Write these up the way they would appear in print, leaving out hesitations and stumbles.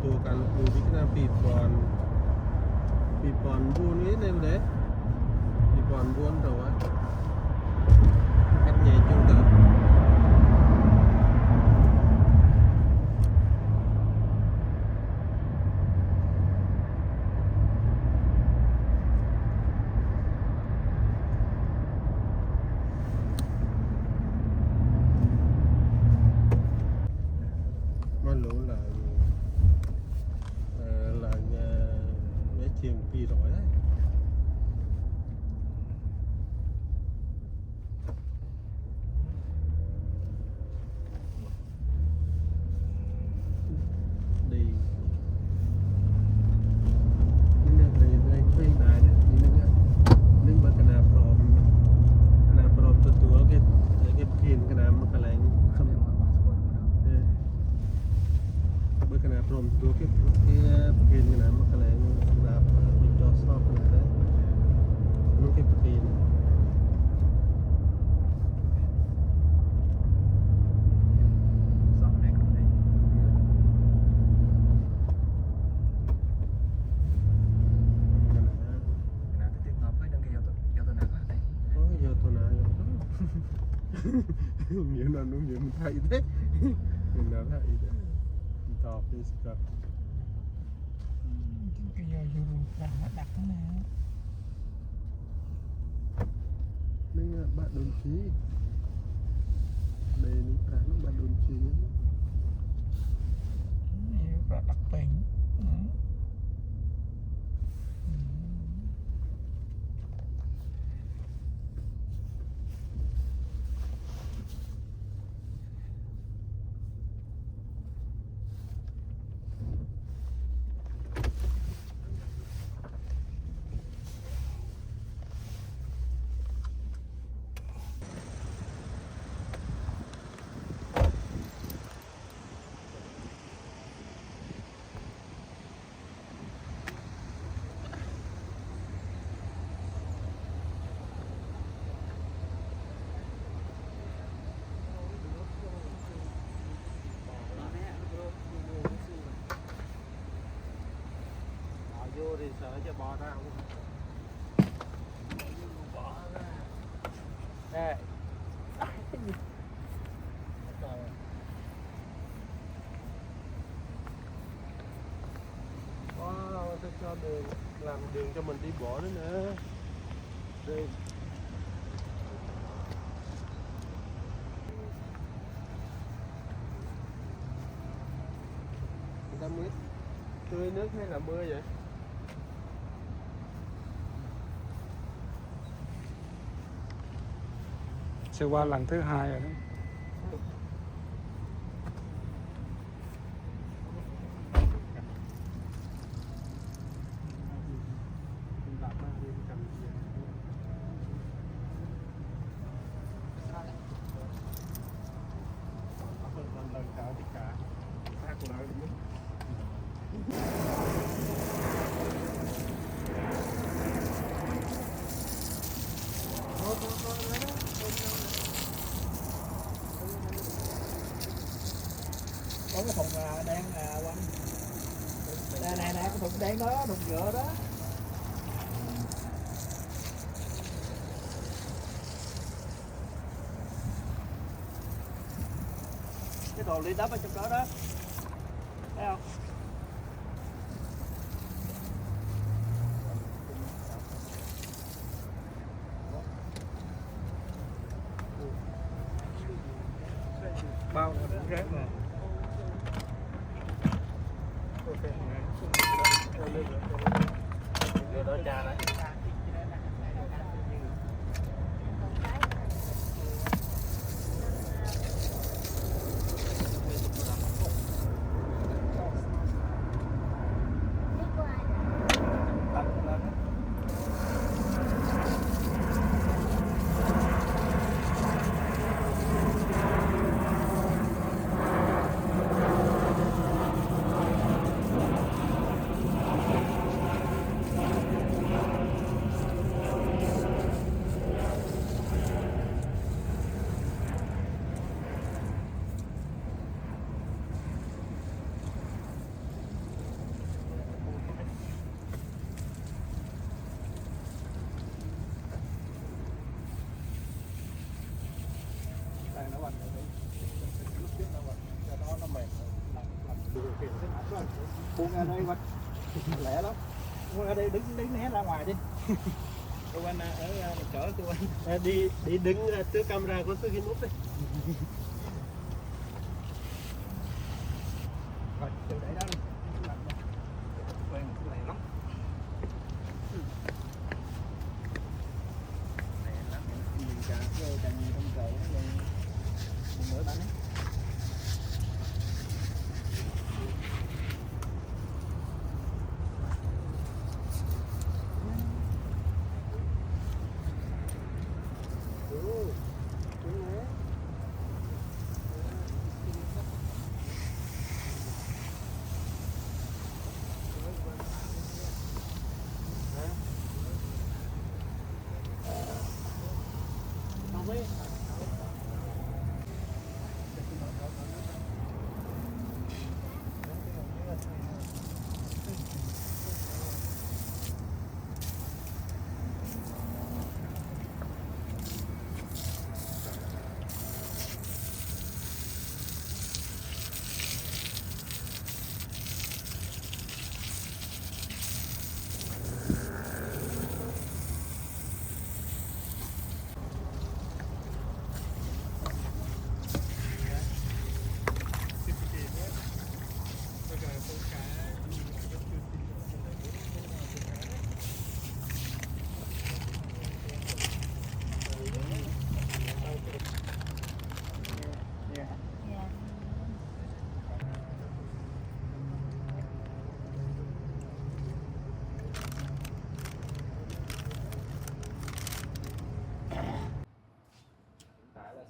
tu kan uji kena pipon buôn ấy nem đấy pipon buôn rồi á cách nhẹ chung được chiều kỳ rồi đấy đi nên đây quay lại đấy nên bác cái nào prom tutul cái pin cái nào mà cái lạnh không bác cái nào prom tutul cái pin cái nào mà cái lạnh stop đấy những cái pin xong này cũng đấy cái nào tiếp hợp với đăng ký giao tôi nào đây có giao tôi nào nhiều nào nó nhiều mình thấy thế mình nào thấy thế tao đi sạc cái giờ dù rằng nó đặt thế nào nên bạn đồn chí đây những cái bạn đồn chí nhiều bạn đặt tiền thì sợ cho bò ra không bỏ ra đây wow, tôi cho đường làm đường cho mình đi bộ nữa nè đây người ta mới tưới nước hay là mưa vậy sẽ qua lần thứ 2 rồi đó. Có cái thùng đen quanh nè cái thùng đen đó, thùng nhựa đó. Cái đồ ly đắp ở trong đó đó, thấy không? bao là cũng rác nè đưa đó cha đấy buông ra đây quanh lẹ lắm, buông ra đây đứng đứng né ra ngoài đi. Tôi anh ở chở tôi anh đi đứng trước camera của tôi Kim Úc đi. rồi tôi để đó luôn. Quen cái này lắm. Này lắm nhìn cả cái càng trong trời nó lên nửa tấn.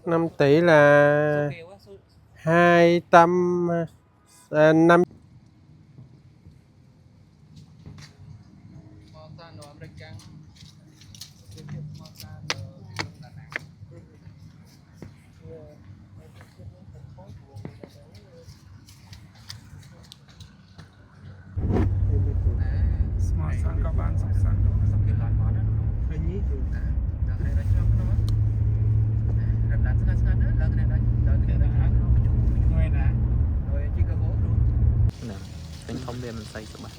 Năm tỷ là 205. Smart san các bạn sẵn sàng Tính không đem mình xây các bạn.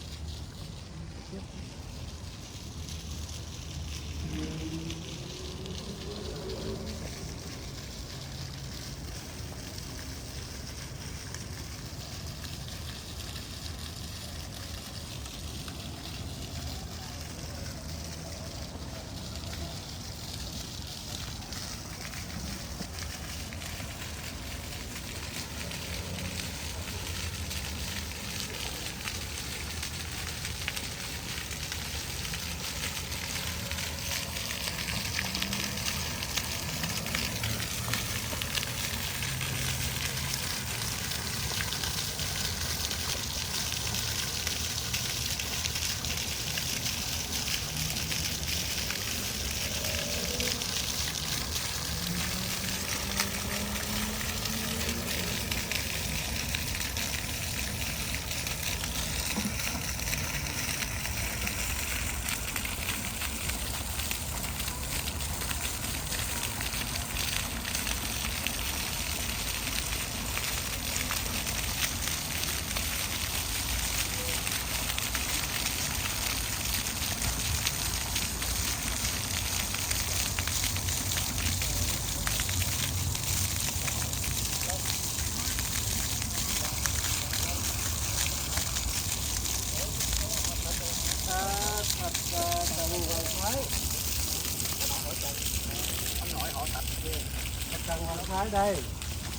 Thạch Trần Hoàng Thái đây,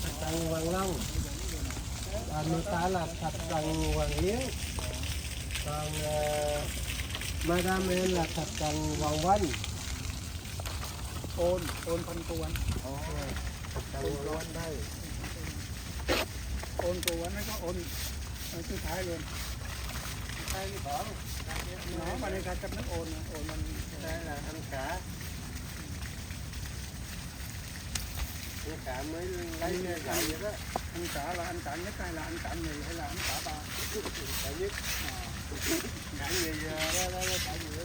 Thạch Trần Hoàng Long, người ta là Thạch Trần Hoàng Hiến, còn Madame em là Thạch Trần Hoàng Vân. ôn phân cô anh. Thạch Trần Hoàng Vân đây. Ôn cô anh nó có ôn thứ thái luôn. Đây cái vỏ Nó mà đây ra chấp nước ôn mình. đây là anh cả. Anh cả mới lấy gậy vậy đó. Anh cả là anh cả nhất hay là anh cả nhì hay là anh cả ba? Cả nhất. Cả nhì đó cả nhì đó.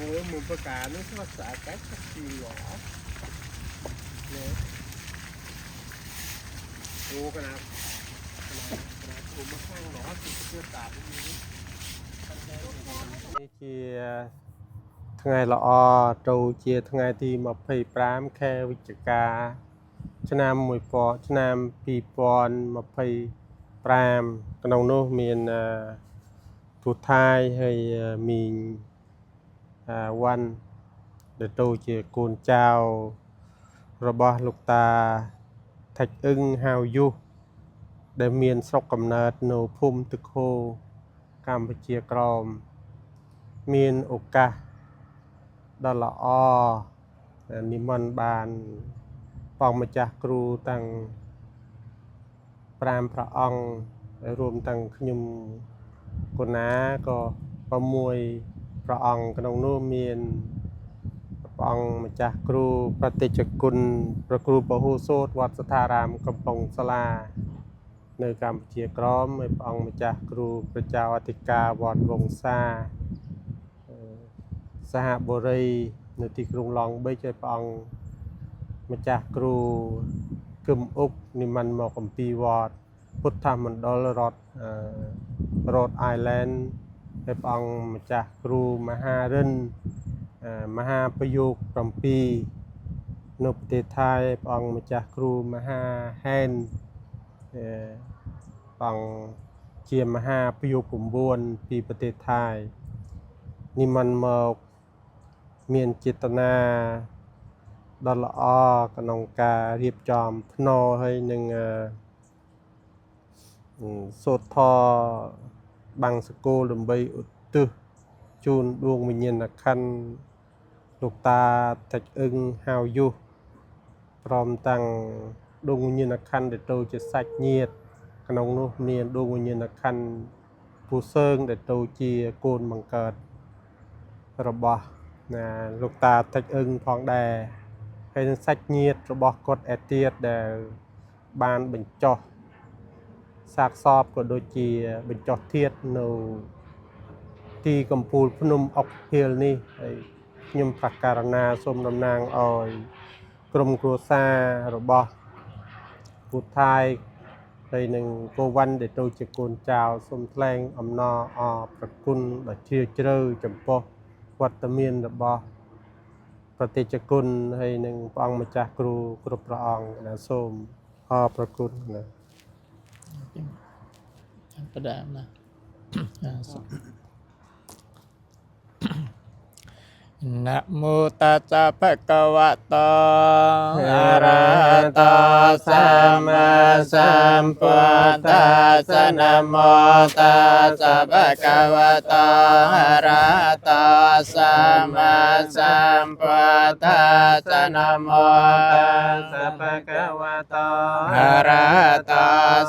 ngồi một bữa cá nó sẽ xả cách các chi nhỏ nè ô cái nào một bữa khang đó thì chưa tạm như chia ngày lọ trâu chia ngày thì mà phải pram khe với chữ cá cho nam mùi phò cho nam pi pon mà phải pram cái nông nô miền phụt thai hay miềnวันเดี๋ยวตัวเจียกูนเจ้าระบอบลูกตาทักอึ้งฮาวยุเดี๋ยวเมียนสกกำเนิดโนพุ่มตึกโคกัมพูชีกรอมเมียนโอกาดอลอนิมันบานปองมาจากครูตั้งปรามพระองค์รวมตั้งขยุมกุณาก็ประมวยพระองค์กนองโนเมียนพระองค์มาจากครูปฏิจกุลพระครูปหูโสตวัดสถารามกำปงสลาในกัมพูชีกรอมพระองค์มาจากครูพระเจ้าอธิกาวัดวงศาสหบุรีในที่กรุงลองเบยใจพระองค์มาจากครูกึมอุกนิมันมอกัมปีวอดพุทธมันดอลรถไอแลนด์ให้พระองค์มาจากครูมหารินมหาประยุกต์ปรมปีนประเทศไทยพระองค์มาจากครูมหาแฮนพระองค์เชียมหาประยุกต์ปุ่มบวนปีประเทศไทยนิมันมอกเมียนจิตนาดอลออกนองกาเรียบจอมพนอให้หนึ่งโสดทอบางสกูลใบอุตตุจูนดวงวิญญาณคันลูกตาตักอึงฮาวยุพร้อมตั้งดวงวิญญาณคันเด็ดโตจะสักเนียดขนมนุเมียนดวงวิญญาณคันผู้เซิงเด็ดโตเจียโกนบังเกิดระบอบลูกตาตักอึงทองแดให้สักเนียดระบอบกดแอเตียดเดบานเป็นจอสากซอบก็โดยจีเป็นจอดเทียดโนที่กัมพูพนมออกเฮลนี่ยมประการนาสมนำนางออยกรมครัวซาระบอบผู้ไทยในหนึ่งโกวันเดโตจิกุลเจ้าสมแถลงอำนอประกุลแบบเชื่อเจริญจำปอวัตเมียนระบอบปฏิจกุลให้หนึ่งปองมาจากครูกรุประองนะสมประกุลนะ ประดามนะนะโมตัสสะภะคะวะโตอะระหะโตสัมมาสัมพุทธัสสะนะโมตัสสะภะคะวะโตอะระหะโตสัมมาสัมพุทธัสสะนะโมตัสสะภะคะวะโตอะระหะโต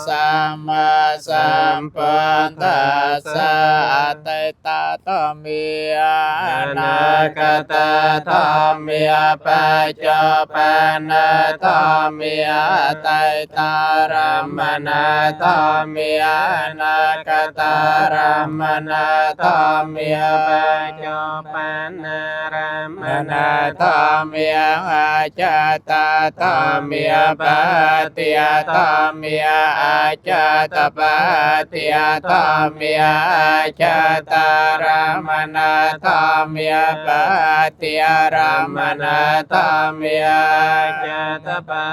สัมมาสัมพุทธัสสะอะเตตะโตมิอานาคตาธรรมิยปัจจปนะธรรมิยไตตารมณธรรมิยนาคตารมณธรรมิยปัจจปนะรมณธรรมิยอาจตาธรรมิยปัตติยธรรมิยอาจตปัตติยธรรมิยอาจตารมณธรรมิยปัตติยารามนาธรรมิยจตปะ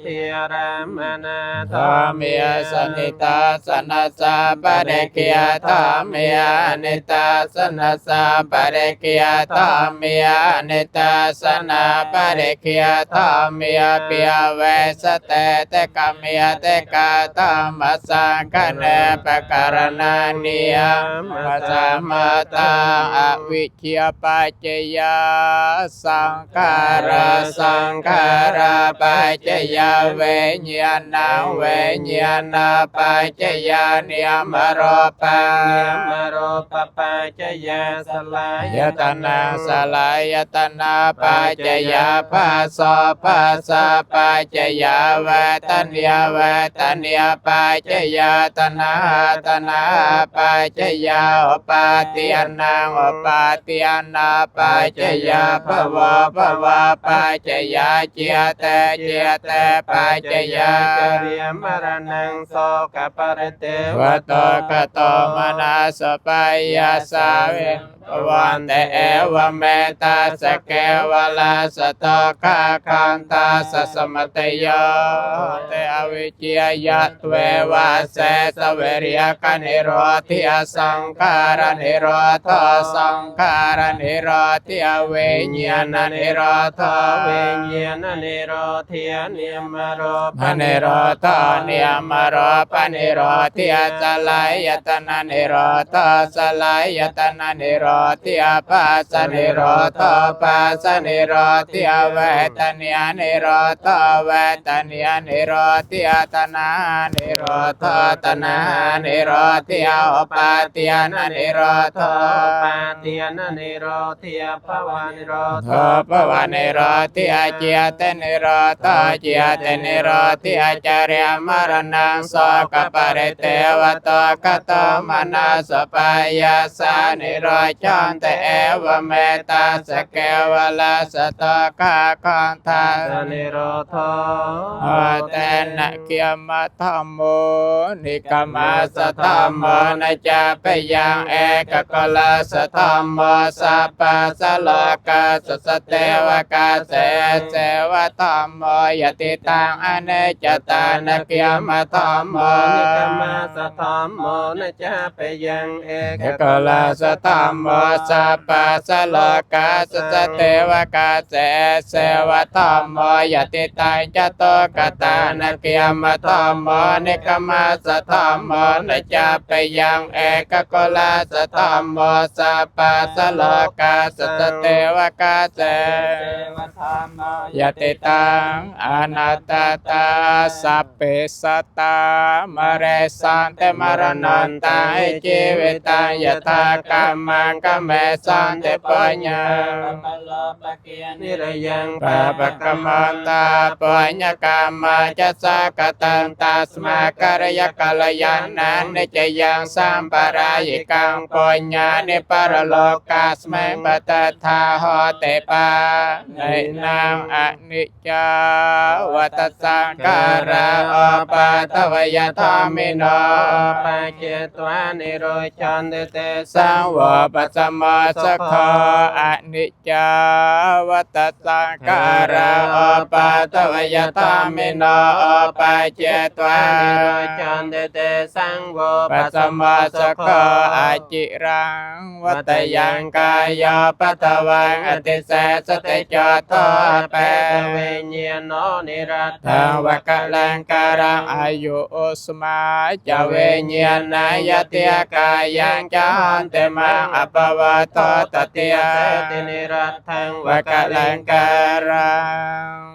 ติยารามนาธรรมิยสนิตาสนัสสะปะเรกิยธรรมิยนิตาสนัสสะปะเรกิยธรรมิยนิตาสนะปะเรกิยธรรมิยปิยเวสเตเตกัมมิยเตกะธัมมัสสังคะเนปะการณานิยมัสสะมะตาอวิชยปัจจยาสังขาราปัจจยาเวญญาณเวญญาณปัจจยานิยมโรปปัจจยาสลายตนะปัจจยาภาสปัจจยาเวทนิยปัจจยาตนะปัจจยาอุปาทิยนาปั ปัจจยาภวะภวะปัจจยาเจเตเจเตปัจจยา จริยมรณังโสกปริเท วโตกโตมนาสปายาสาเววันเตเอวเมตาสเกวลาสตคาคันตาสสมตโยเตอวิจยยัตเววาเสสเวริยกนิโรธิอสังขารนิโรธสังขารนิโรธิอเวญญาณนิโรธ เวญญาณนิโรธิอนิยมโร ปนิโรธานิยมโรปนิโรธิอสลายตนะนิโรธาสลายตนะนิโรธิอปัสสนิโรธาปัสสนิโรธิอเวทนิยนิโรธาเวทนิยนิโรธิอตนะนิโรธาตนะนิโรธิออุปาทิยนนิโรธา ปาติยนนิโรธิอภวานิโรธ โทปวานิโรธิอาเจตนิโรธาเจตนิโรธิอาจารยมรณังโสกปริเทวโตกโตมนาสปายาสานิโรจันเตเอวเมตาสเกวลาสตกาคันทา นิโรธ โอเตนะเกียมะธรรมโมนิกามาสธรรมโมนะจะเปยังเอกกลาสธรรมโมสัพพะสโลกาสสเตวกาเสเสวะธรรมโมยติตังอเนจตานะเกียมะธรรมโม นิกมาสธรรมโมนะจะไปยังเอ เอกลาสธรรมโมสัพพะสโลกาสสเตวกาเสเสวะธรรมโมยติตังจโตกตานะเกียมะธรรมโมนิกมาสธรรมโมนะจะไปยังเอกกลาสธรรมโมสัพพะสโลกาสสเตวกาเสยติตังอนัตตตาสัพเพสัตตามะเรสันเตมรณันตังชีวิตังยถากรรมังกะเมสันเตปัญญา นิรยัง ปะปะกะมันตาปัญญกรรมาจะสากตังตัสมาการยกัลยานันเนจยังสัมปรายิกังปัญญานิปรโลกาสเมปะตถาหอเตปาในนางอนิจจาวัตสังการะอปาทวยธรรมิโน ปาเจตวานิโรจันเต สังวปัสสมาสกขาอนิจจาวัตสังการะอปาทวยธรรมิโนอปาเจตวา นิโรจันเตสังโว ปัสสมาสกขาอาจิรังวัตยังกายปัตวังอติเสสติจโตเป เวญญาโนนิรัต ทางวกลังการังอายุอุสมาจเวญญาณายติยกายังจันเตมังอปวะโตตติย ตินิรัตถัง วกลังการั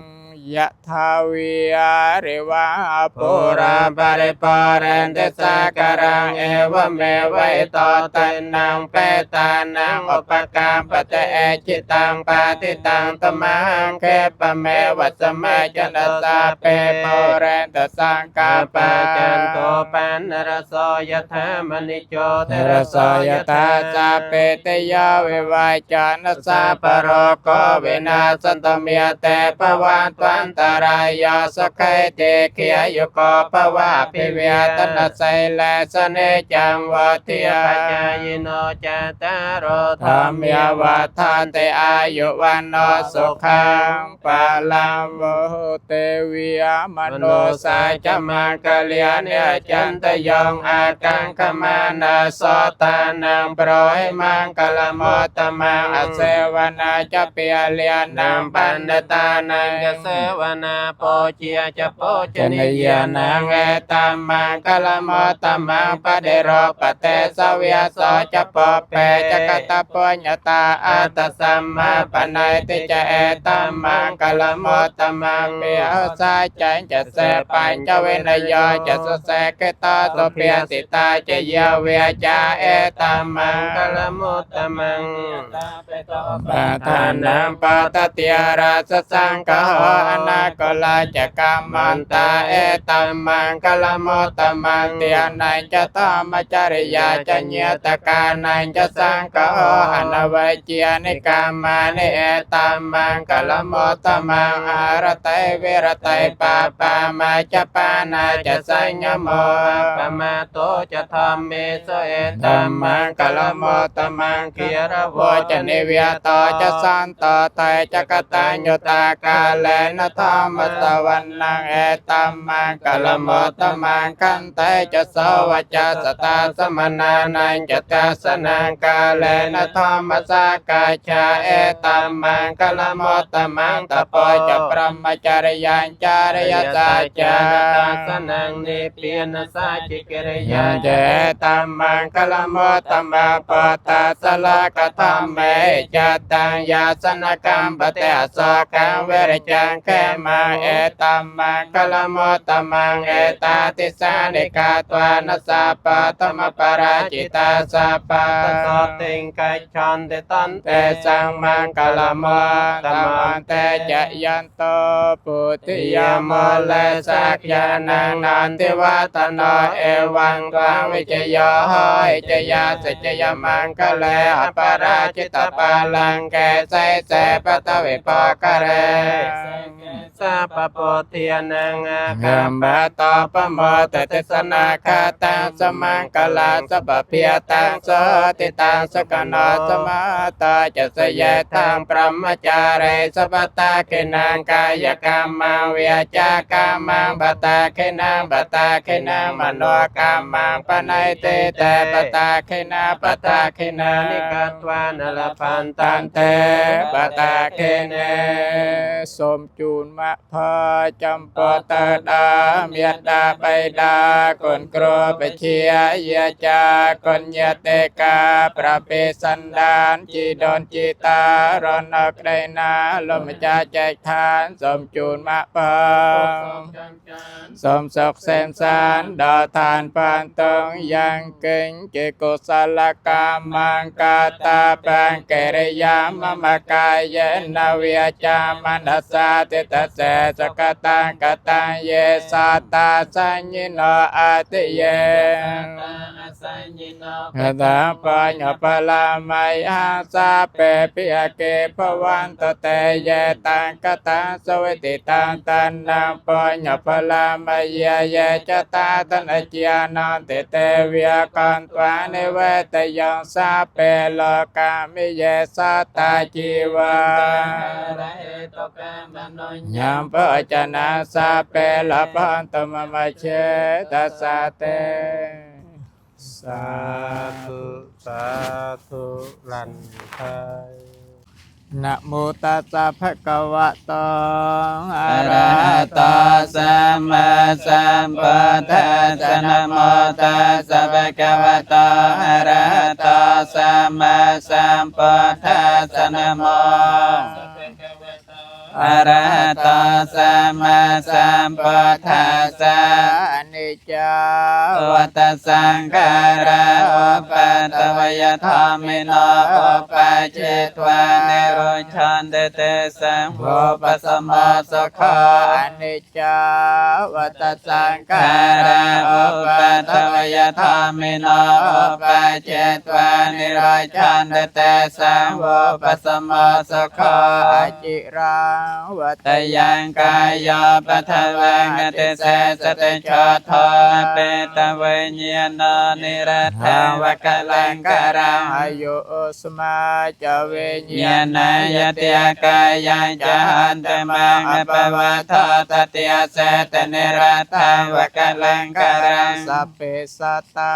งยะทาวิอาริวะปุราปาริปารันเตสาการังเอวเมวัยโตตันนังเปตานังอุปกามปะเตเอจิตังปาติตังตมังเคปะเมวัสมัยจันตสาเปโปเรนตสังกาปะ จันโตปันนรโสยถามณิโจ เทระสยตาสาเปเตยาวิวายจานสาปโรโกวินาสันตเมียเตปวันตวันตรายาสกายเตเขียยุโกปวะพิเวตนะไสเลสเนจังวัติยา ปัจจายโนจตารโร ธรรมยาวัฏานเตอายุวันโนสุขังปาลังโวเตวิยมโนสาจมังกะเลียเนจันตยองอากังขมานาโสตานังโปรยมังกลโมตมังอเสวนาจะเปียเลียนังปันตานัง เสวนาโปเจียจะโปช ช นิ นิ ย ยานังเอตัมมังกลโมตมังปะเดโรปะเตสเวียโสจะปเปจะกตปัญญตาอัตสัมมาปนัยติจะเอตัมมังกลโมตมังเปียสายจันจะเสปัญจเวนยจะสเสกตาสเปียสิตาจะยาเวียจาเอตัมมัง กลมุตตมัง ปะทานังปะตะเตียราสสังกหออ นากุลาจกรรมันตาเอตัมมังกลโมตมังเตียนัยจะธรรมจริยาจะเนตกานัยจะสังฆโออนวัยเจียนิกามานิเอตัมมังกลโมตมังอารตัยเวรตัยปาปามาจะปานาจะสัญญโมปมาโตจะธรรมเมโสเอตัมมังกลโมตมังเกียรโวจะนิเวตโตจะสันโตไตจะกตัญญูตากาเลนะธรรมตวันนังเอตัมมังกลโมตมังกันไตจะสวัจจะสตาสมนานันจะตัสนังกาเลนะธรรมสากาชาเอตัมมังกลโมตมังตะโปจะพรหมจริยัญจาริยสัจจาตัสนังนิเปียนสัจจิกิริยาเจตัมมังกลโมตมังปตัสสะละกะธัมเมจัตตังยาสนกัมปะเตสะกังเวรจังแคมังเอตัมมังกลโมตมังเอตาติสานิกาตวานัสสะปะธรรมปาราจิตาสัพพะสติงกัจฉันติตันเตสังมังกลโมตมังเตจะยันโตปุติยโมเลสักยานังนันติวัตโนเอวังกังวิจโยหอยจยาสัจยมังกะเลอปาราจิตปาลังแกไสเสปตวิปกะเรสัพพโพธินังอาคัมบะตอปโมตเตสนาคาตังสมังกลาสัพเพียตังโสติตังสกนอสมาตาจะสยตังปรมจาเรสัพตาเกนังกายกรรมังเวียจากรรมังปตาเกนังปตาเกนังมโนกรรมังปนัยเตเตปตาเกนาปตาเกนานิกัตวานลพันตันเตปตาเกเนสมจูนมะพาจำปตาดาเมียดาไปดาคนกรัวไปเชียเยจากนยเตกาประเปสันดานจีดอนจีตารอนอกไดนาลมจาแจกทานสมจูนมะพาสมศกเสมสารดอทานปานตงยังเก่งเจโกสลกามังกาตาปังเกเรยามมะกายเยนาเวียจามันดัสสาติตเสสกตังกตังเยสัตตาสัญญิโนอาติเยกตังปัญญปลามัยอาสาเปปิยเกภวันตเตเยตังกตังสวิติตังตันนังปัญญปลามัยเยจตาตันอจยานันติเตวิยกันตวานิเวตยังสาเปโลกามิเยสัตตาจีวายัมปะจนะสาเปลพันตมมะเชตัสสะเตสาธุสาธุลันไทยนะโมตัสสะภะคะวะโตอะระหะโตสัมมาสัมพุทธัสสะนะโมตัสสะภะคะวะโตอะระหะโตสัมมาสัมพุทธัสสะนะโมอะระหะโตสัมมาสัมพุทธัสสะอนิจจาวัฏสังขาราอุปัฏฐวยธรรมิโนอุปัจจิตวานิโรชันเตเตสังโฆปัสสมะสุขะอนิจจาวัฏสังขาราอุปัฏฐวยธรรมิโนอุปัจจิตวานิโรชันเตเตสังโฆปัสสมะสุขะอจิรังวัตยังกายาปัทวังเตเสสเตชะทาเปตเวญญาณนิรัตถวะกลังการังอายุสมาจเวญญาณยติกายังจันตมังอปวัฏตติยเสตนิรัตถวะกลังการังสัพเพสัตตา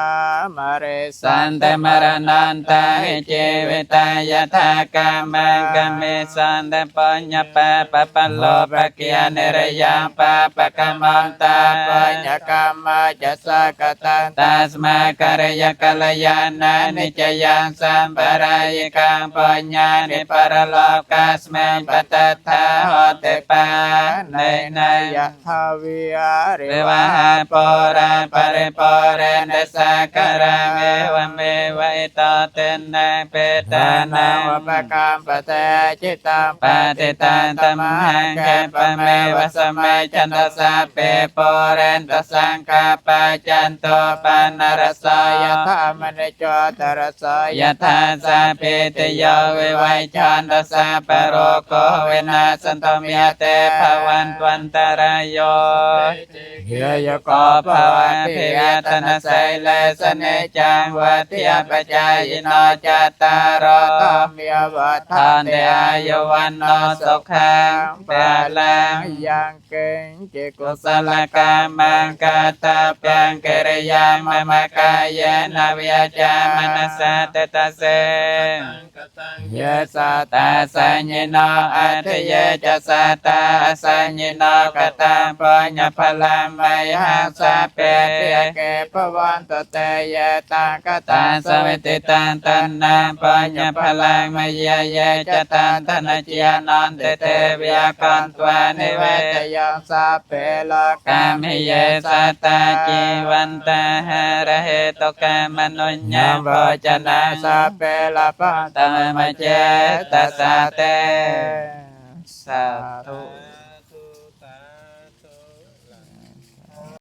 มเรสันเตมรณันตาจิวิตายถากามังกเมสันเตปัญญปะปะปะโลภะเกียนิรยังปะปะกมมันตาปัญญกรรมจะสักตังตัสมาการยกัลยาณานิจยังสัมปรายกังปัญญานิปรโลกา ตัสเมปตตาโหติปาในยะทาวิอาริวะปราปริปเรนเดสการะเมวะเมวะอิโตเตนะเปตานังวะปะกัมปะเตจิตังปฏิตังตมหังแกปะเมวะสมัยจันตสาเปปเรนตสังกาปะจันโตปานารสายะธามณิโจตรสายะธาสาเปตโยวิวัยจันตสาปโรโกเวนัสสันตเมียเตภวันตวันตรายโยเฮียโกภวันพิยตนะไสเลสเนจังวัฏยปัจจายโนจัตตารโตเมียวัฏฐานเดอายุวันโนสุขังเปลังยังเก่งจิกุศลกรรมังกตเปียงกิริยังมมกายนาวิยจามนัสสะเตตเสเยสัตตาสัญญโนอัตเยจะสัตตาสัญญโนกตังปัญญพลังไมหังสะเปติเกปวันตเตเยตังกตังสวิติตังตันนังปัญญพลังไมยเยจะตังธนเจียนันเตเตวิยกันตวานิเวตยังสะเปโลกามิเยสัตตาจีวันตาหะระเหตุกามนุญญาโภชนะสะเปลปัตตมเจตสะเต